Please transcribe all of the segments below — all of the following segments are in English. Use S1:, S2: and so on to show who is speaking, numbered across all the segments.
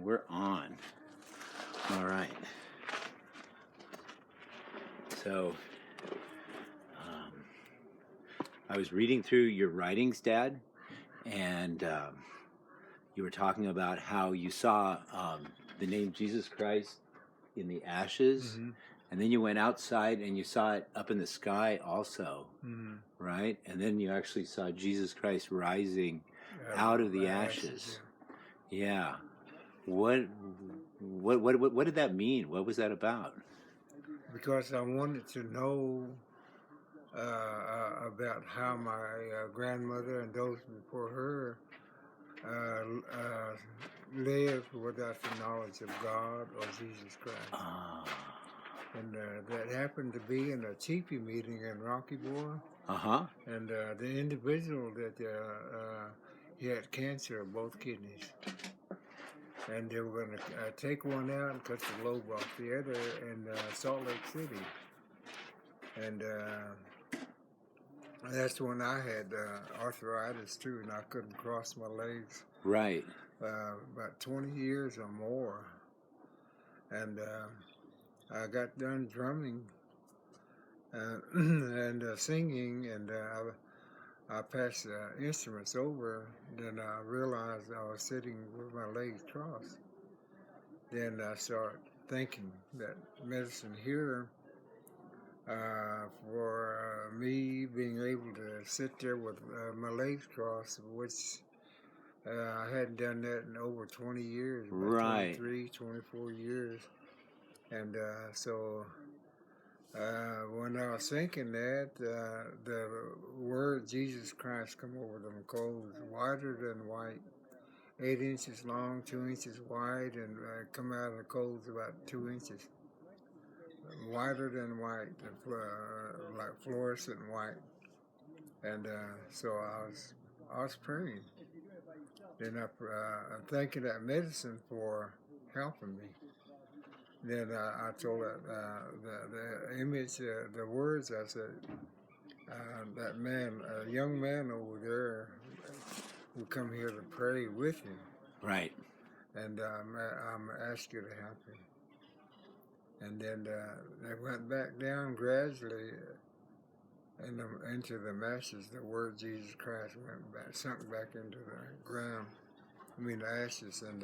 S1: we're on. All right. So, I was reading through your writings, Dad, and you were talking about how you saw the name Jesus Christ in the ashes, and then you went outside and you saw it up in the sky also, right? And then you actually saw Jesus Christ rising out of the ashes. Yeah. What did that mean? What was that about?
S2: Because I wanted to know about how my grandmother and those before her lived without the knowledge of God or Jesus Christ. And that happened to be in a teepee meeting in Rocky Boy. And the individual that he had cancer of both kidneys. And they were going to take one out and cut the lobe off the other in Salt Lake City. And that's when I had arthritis too, and I couldn't cross my legs.
S1: Right.
S2: About 20 years or more. And I got done drumming and singing, and I passed the instruments over. Then I realized I was sitting with my legs crossed. Then I started thinking that medicine here, for me being able to sit there with my legs crossed, which I hadn't done that in over 20 years, about
S1: right.
S2: 23, 24 years. And so when I was thinking that, the word Jesus Christ come over them coals, whiter than white, 8 inches long, 2 inches wide, and come out of the coals about 2 inches. Whiter than white, like fluorescent white. And so I was praying. Then I'm thanking that medicine for helping me. Then I told the image, the words, I said, that man, a young man over there, will come here to pray with him.
S1: Right.
S2: And I'm asked you to help him. And then they went back down gradually into the masses. The word Jesus Christ went back, sunk back into the ground. I mean the ashes. And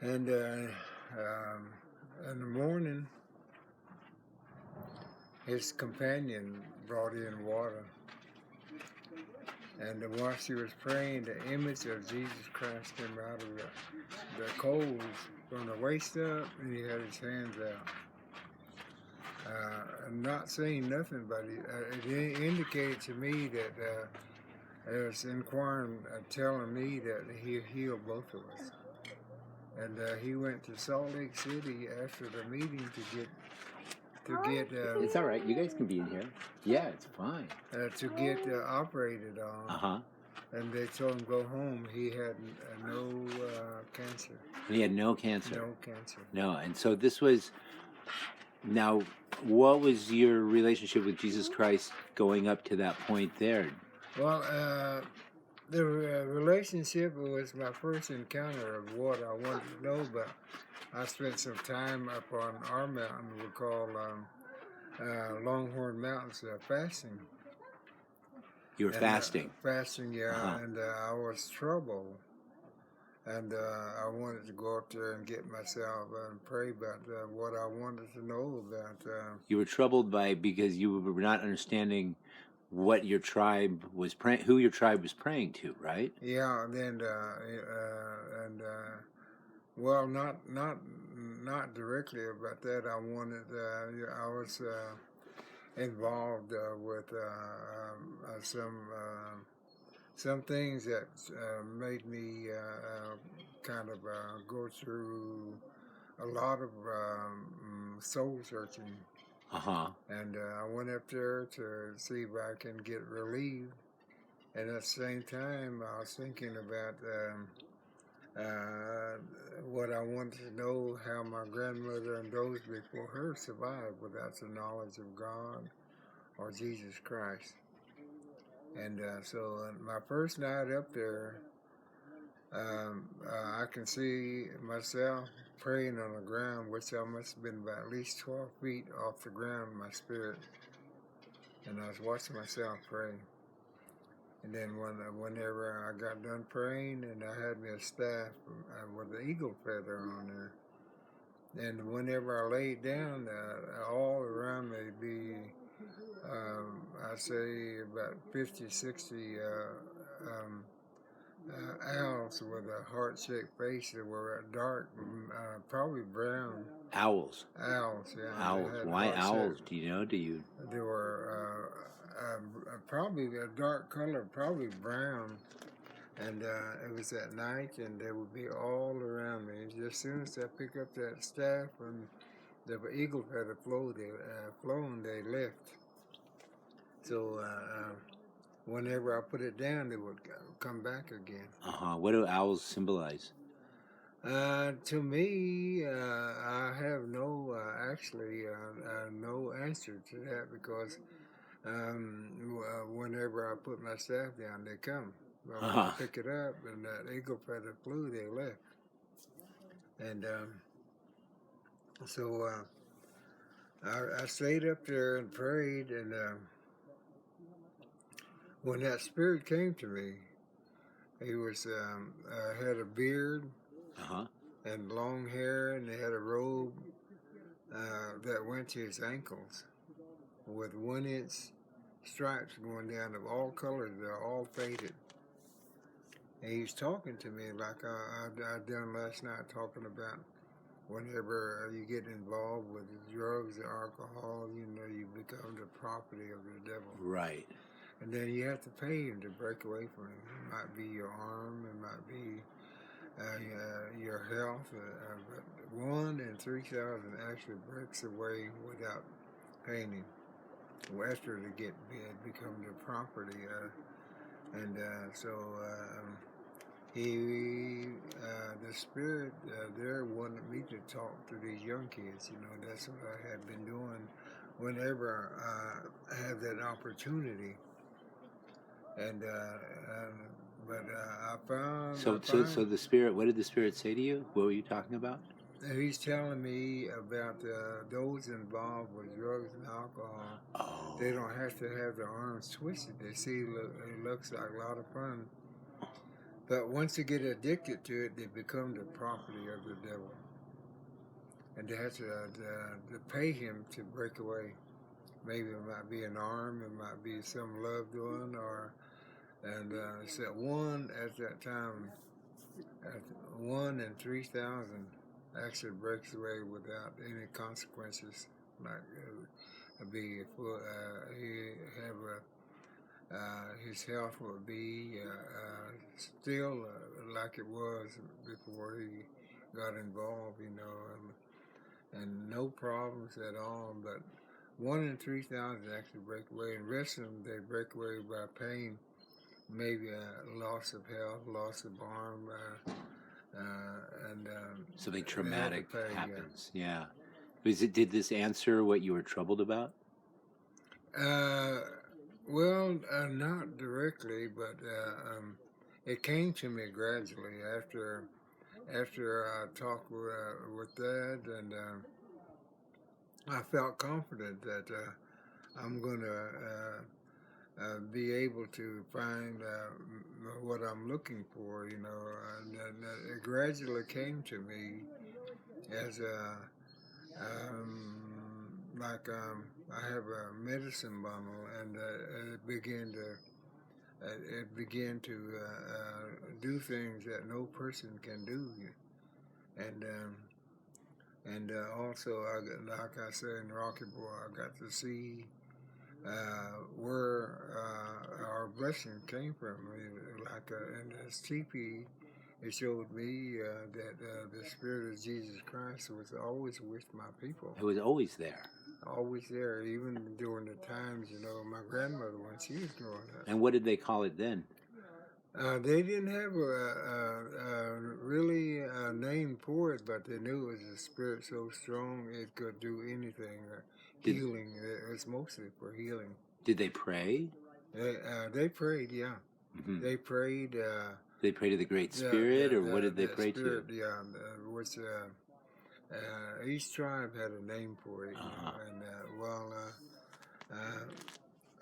S2: in the morning, his companion brought in water. And while she was praying, the image of Jesus Christ came out of the coals from the waist up, and he had his hands out. I'm not saying nothing, but it indicated to me that it was inquiring, telling me that he healed both of us. And he went to Salt Lake City after the meeting to get.
S1: It's all right. You guys can be in here. Yeah, it's fine.
S2: To get operated on. And they told him go home. He had no cancer.
S1: He had no cancer.
S2: No cancer.
S1: No, and so this was. Now, what was your relationship with Jesus Christ going up to that point there?
S2: Well, the relationship was my first encounter of what I wanted to know, but I spent some time up on our mountain we call LongHorn Mountain fasting.
S1: You were fasting?
S2: Fasting, yeah, and I was troubled. And I wanted to go up there and get myself and pray about what I wanted to know about.
S1: You were troubled because you were not understanding what your tribe was praying, who your tribe was praying to, right?
S2: Yeah, and then well, not directly about that. I wanted. I was involved with some things that made me kind of go through a lot of soul searching. And I went up there to see if I can get relieved. And at the same time, I was thinking about what I wanted to know, how my grandmother and those before her survived without the knowledge of God or Jesus Christ. And so my first night up there, I can see myself praying on the ground, which I must have been about at least 12 feet off the ground in my spirit. And I was watching myself pray. And then whenever I got done praying, and I had me a staff with an eagle feather on there. And whenever I laid down, all around me be, I'd say about 50, 60 owls with a heart-shaped face that were dark, probably brown.
S1: Owls.
S2: Owls, yeah.
S1: Owls. Why owls? Do you know? Do you?
S2: They were probably a dark color, probably brown. And it was at night, and they would be all around me. And as soon as I pick up that staff and the eagle feather flown, they left. So whenever I put it down, they would come back again.
S1: What do owls symbolize?
S2: To me, I have no no answer to that because whenever I put my staff down, they come. Well, when I pick it up and that eagle feather flew, they left. And so I stayed up there and prayed, and when that spirit came to me, he was had a beard and long hair, and he had a robe that went to his ankles with 1-inch stripes going down of all colors. They're all faded. And he's talking to me like I done last night, talking about whenever you get involved with drugs or alcohol, you become the property of the devil.
S1: Right.
S2: And then you have to pay him to break away from him. It might be your arm, it might be your health. But 1 in 3,000 actually breaks away without paying him. After they become the property. The spirit there wanted me to talk to these young kids. That's what I had been doing whenever I had that opportunity. But I found.
S1: So the spirit. What did the spirit say to you? What were you talking about?
S2: He's telling me about those involved with drugs and alcohol.
S1: Oh.
S2: They don't have to have their arms twisted. They see it looks like a lot of fun. But once they get addicted to it, they become the property of the devil. And they have to pay him to break away. Maybe it might be an arm, it might be some loved one, and so one at that time, 1 in 3,000 actually breaks away without any consequences. Like his health would be still like it was before he got involved, and no problems at all. But 1 in 3,000 actually break away, and the rest of them, they break away by pain, maybe a loss of health, loss of arm,
S1: something traumatic happens. Yeah. Did this answer what you were troubled about?
S2: Well, not directly, but it came to me gradually after I talked with Dad, and I felt confident that I'm going to be able to find what I'm looking for, and it gradually came to me as I have a medicine bundle, and it began to do things that no person can do, and also, like I said in Rocky Boy, I got to see where our blessing came from. In this teepee, it showed me that the Spirit of Jesus Christ was always with my people.
S1: It was always there.
S2: Always there, even during the times, my grandmother, when she was growing up.
S1: And what did they call it then?
S2: They didn't have a really name for it, but they knew it was a spirit so strong it could do anything. Healing, it was mostly for healing.
S1: Did they pray?
S2: They prayed, yeah. Mm-hmm. They prayed.
S1: They pray to the Great
S2: Yeah,
S1: Spirit, or what did they
S2: the
S1: pray
S2: spirit,
S1: to?
S2: yeah, which each tribe had a name for it,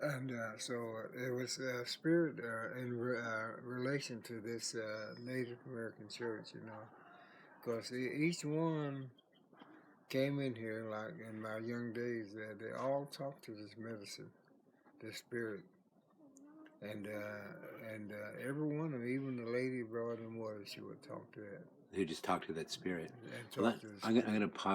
S2: and so it was spirit in relation to this Native American church, because each one came in here like in my young days. They all talked to this medicine, this spirit, and every one of them, even the lady brought in water, she would talk to that
S1: Who just talked to that spirit?
S2: and
S1: Well,
S2: talk to the
S1: I'm
S2: spirit.
S1: going to pause.